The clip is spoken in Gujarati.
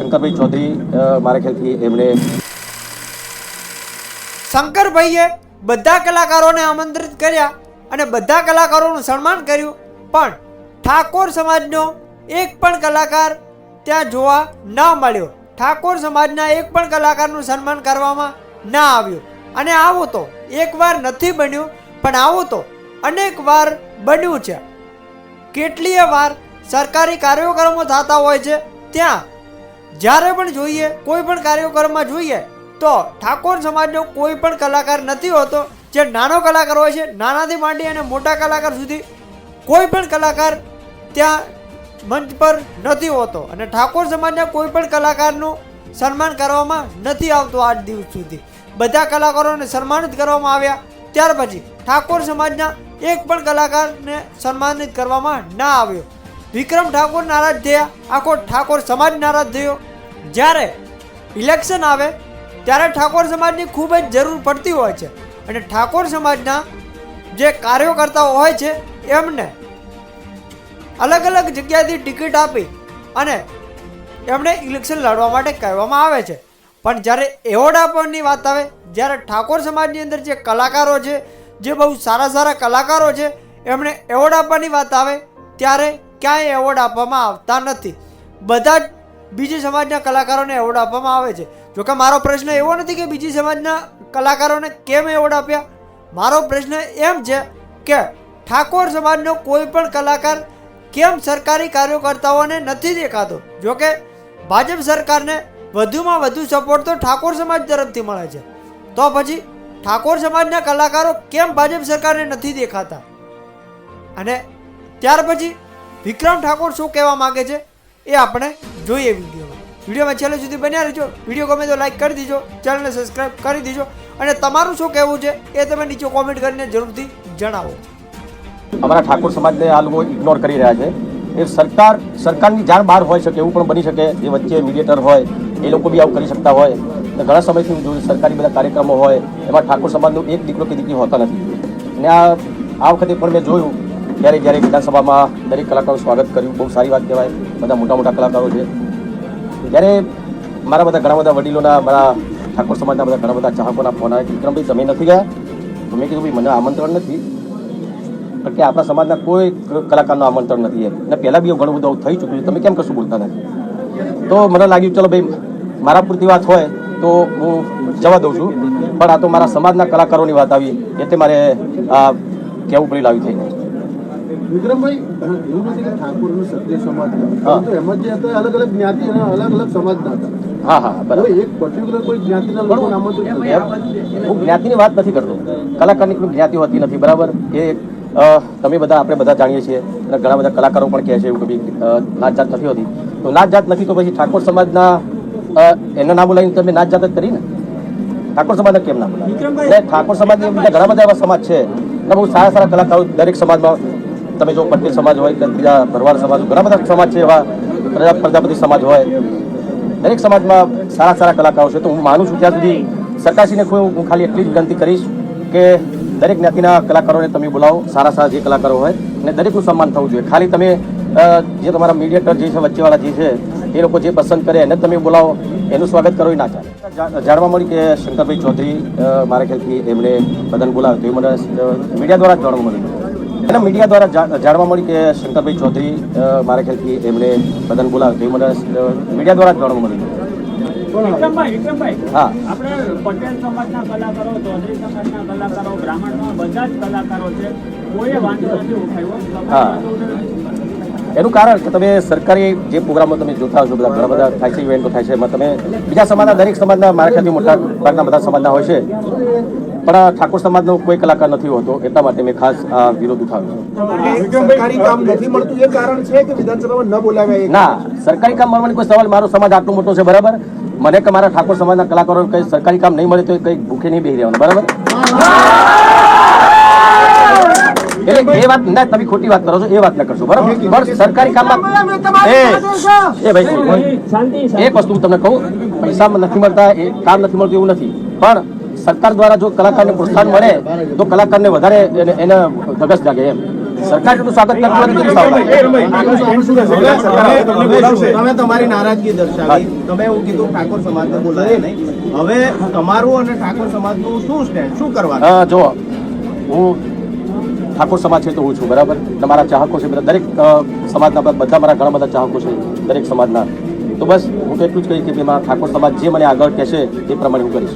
શંકરભાઈ ચૌધરી મારા ખ્યાલથી એમણે શંકરભાઈએ બધા કલાકારોને આમંત્રિત કર્યા અને બધા કલાકારોનું સન્માન કર્યું, પણ ઠાકોર સમાજનો એક પણ કલાકાર ત્યાં જોવા ન મળ્યો. ઠાકોર સમાજના એક પણ કલાકારનું સન્માન કરવામાં ના આવ્યું. અને આવું તો એકવાર નથી બન્યું, પણ આવું તો અનેક વાર બન્યું છે. કેટલીય વાર સરકારી કાર્યક્રમો થતા હોય છે, ત્યાં જ્યારે પણ જોઈએ, કોઈ પણ કાર્યક્રમમાં જોઈએ તો ઠાકોર સમાજનો કોઈ પણ કલાકાર નથી હોતો. જે નાનો કલાકાર હોય છે, નાનાથી માંડી અને મોટા કલાકાર સુધી કોઈ પણ કલાકાર ત્યાં મંચ પર નથી હોતો અને ઠાકોર સમાજના કોઈ પણ કલાકારનું સન્માન કરવામાં નથી આવતું. આજ દિવસ સુધી બધા કલાકારોને સન્માનિત કરવામાં આવ્યા, ત્યાર પછી ઠાકોર સમાજના એક પણ કલાકારને સન્માનિત કરવામાં ના આવ્યો. વિક્રમ ઠાકોર નારાજ થયા, આખો ઠાકોર સમાજ નારાજ થયો. જ્યારે ઇલેક્શન આવે ત્યારે ઠાકોર સમાજની ખૂબ જ જરૂર પડતી હોય છે અને ઠાકોર સમાજના જે કાર્યકર્તાઓ હોય છે એમને અલગ અલગ જગ્યાએથી ટિકિટ આપી અને એમને ઇલેક્શન લડવા માટે કહેવામાં આવે છે. પણ જ્યારે એવોર્ડ આપવાની વાત આવે, જ્યારે ઠાકોર સમાજની અંદર જે કલાકારો છે, જે બહુ સારા સારા કલાકારો છે, એમણે એવોર્ડ આપવાની વાત આવે ત્યારે ક્યાંય એવોર્ડ આપવામાં આવતા નથી. બધા જ બીજી સમાજના કલાકારોને એવોર્ડ આપવામાં આવે છે. જોકે મારો પ્રશ્ન એવો નથી કે બીજી સમાજના કલાકારોને કેમ એવોર્ડ આપ્યા. મારો પ્રશ્ન એમ છે કે ઠાકોર સમાજનો કોઈ પણ કલાકાર કેમ સરકારી કાર્યકર્તાઓને નથી દેખાતો. જોકે ભાજપ સરકારને વધુમાં વધુ સપોર્ટ તો ઠાકોર સમાજ તરફથી મળે છે, તો પછી ઠાકોર સમાજના કલાકારો કેમ ભાજપ સરકારને નથી દેખાતા? અને ત્યાર પછી વિક્રમ ઠાકોર શું કહેવા માગે છે એ આપણે જોઈએ વિડીયોમાં છેલ્લે સુધી બન્યા રહેજો. વિડીયો ગમે તો લાઈક કરી દીજો, ચેનલને સબસ્ક્રાઈબ કરી દીજો અને તમારું શું કહેવું છે એ તમે નીચે કોમેન્ટ કરીને જરૂરથી જણાવો. અમારા ઠાકોર સમાજને આ લોકો ઇગ્નોર કરી રહ્યા છે. એ સરકારની જાણ બહાર હોઈ શકે, એવું પણ બની શકે. એ વચ્ચે મીડિયેટર હોય એ લોકો બી આવું કરી શકતા હોય. ઘણા સમયથી હું જોયું સરકારી બધા કાર્યક્રમો હોય એમાં ઠાકોર સમાજનો એક દીકરો કે દીકરી હોતા નથી. અને આ વખતે પણ મેં જોયું જ્યારે વિધાનસભામાં દરેક કલાકારોનું સ્વાગત કર્યું, બહુ સારી વાત કહેવાય. બધા મોટા મોટા કલાકારો છે. ત્યારે મારા બધા ઘણા બધા વડીલોના, મારા ઠાકોર સમાજના બધા ઘણા બધા ચાહકોના ફોન આવે કે વિક્રમભાઈ તમે નથી ગયા? તો મેં કીધું ભાઈ મને આમંત્રણ નથી, પણ કે આપણા સમાજના કોઈ કલાકારનું આમંત્રણ નથી એમ. અને પહેલાં બી ઘણું બધું થઈ ચૂક્યું છે, તમે કેમ કશું બોલતા નથી? તો મને લાગ્યું ચલો ભાઈ મારા પૂરતી વાત હોય તો હું જવા દઉં છું, પણ આ તો મારા સમાજના કલાકારોની વાત આવી એટલે મારે કહેવું પડ્યું લાવી થઈને. વિક્રમભાઈ, એવું નથી કે ઠાકોરનો ક્ષત્રિય સમાજ હતો, એમાં જે હતા અલગ અલગ જ્ઞાતિ અને અલગ અલગ સમાજના હતા. હા બરાબર. એક પર્ટિક્યુલર કોઈ જ્ઞાતિના લોકો આમંત્રિત હું જ્ઞાતિની વાત નથી કરતો. કલાકારની કોઈ જ્ઞાતિ હોતી નથી, બરાબર. એ તમે બધા આપણે બધા જાણીએ છીએ અને ઘણા બધા કલાકારો પણ કહે છે એવું કે ભાઈ નાત જાત નથી હોતી. તો નાત જાત નથી તો પછી ઠાકોર સમાજના એના નામ બોલાવીને તમે નાત જાત જ કરી ને? ઠાકોર સમાજને કેમ ના બોલાવે? ઠાકોર સમાજની બીજા ઘણા બધા એવા સમાજ છે અને બહુ સારા સારા કલાકારો દરેક સમાજમાં. તમે જો પટેલ સમાજ હોય કે બીજા ભરવાડ સમાજ, ઘણા બધા સમાજ છે એવા, પ્રજાપતિ સમાજ હોય, દરેક સમાજમાં સારા સારા કલાકારો છે. તો હું માનું છું ત્યાં સુધી સરકારશ્રીને હું ખાલી એટલી જ વિનંતી કરીશ કે દરેક જ્ઞાતિના કલાકારોને તમે બોલાવો, સારા સારા જે કલાકારો હોય, અને દરેકનું સન્માન થવું જોઈએ. ખાલી તમે જે તમારા મીડિયેટર જે છે, વચ્ચેવાળા જે છે, એ લોકો જે પસંદ કરે એને તમે બોલાવો, એનું સ્વાગત કરો એ ના ચાલે. જાણવા મળ્યું કે શંકરભાઈ ચૌધરી મારા ખ્યાલથી એમણે બધાને બોલાવ્યું, તો એ મને મીડિયા દ્વારા જ જાણવા મળ્યું. અને મીડિયા દ્વારા જાણવા મળ્યું કે શંકરભાઈ ચૌધરી મારા ખ્યાલથી એમણે બધાને બોલાવ્યું, તો એ મને મીડિયા દ્વારા જ જાણવા મળ્યું. વિક્રમભાઈ, હા, આપણે પટેલ સમાજના કલાકારો, ચૌધરી સમાજના કલાકારો, બ્રાહ્મણના બધા જ કલાકારો છે, કોઈએ વાંધો નથી ઉઠાવ્યો. હા, એનું કારણ કે તમે સરકારી જે પ્રોગ્રામો તમે જોતા હશો, બધા ઘણા બધા થાય છે, ઇવેન્ટો થાય છે, એમાં તમે બીજા સમાજના દરેક સમાજના મારા ખ્યાલથી મોટા ભાગના બધા સમાજના હોય છે, પણ ઠાકોર સમાજનો કોઈ કલાકાર નથી હોતો. એટલા માટે મેં ખાસ આ વિરોધ ઉઠાવ્યો. સરકારી કામ નથી મળતું એ કારણ છે કે વિધાનસભામાં ન બોલાવ્યા? ના, સરકારી કામ મળવાની કોઈ સવાલ. મારો સમાજ આટલો મોટો છે, બરાબર. મને કે મારા ઠાકોર સમાજના કલાકારો કઈ સરકારી કામ નહીં મળે તો કઈ ભૂખે નહીં બેસી રહેવાનું, બરાબર. એટલે એ વાત ના, તમે ખોટી વાત કરો છો, એ વાત ના કરશો, બરાબર. પણ સરકારી કામમાં એક વસ્તુ તમને કહું, પૈસા નથી મળતા, એ કામ નથી મળતું એવું નથી, પણ સરકાર દ્વારા જો કલાકારને પ્રોત્સાહન મળે તો કલાકારને વધારે એને ધગસ જાગે એમ. સરકાર એટલું સ્વાગત કરતું હોય તો કેવી સાવધાની? તમે તમારી નારાજગી દર્શાવી, તમે એવું કીધું ઠાકોર સમાજને બોલાય નહીં. હવે તમારું અને ઠાકોર સમાજનું શું સ્ટેન્ડ, શું કરવાનું? જો હું ઠાકોર સમાજ છે તો હું છું, બરાબર. મારા ચાહકો છે બધા, દરેક સમાજના બધા મારા ઘણા બધા ચાહકો છે દરેક સમાજના. તો બસ હું તો એટલું જ કહીશ કે ઠાકોર સમાજ જે મને આગળ કહેશે એ પ્રમાણે હું કરીશ.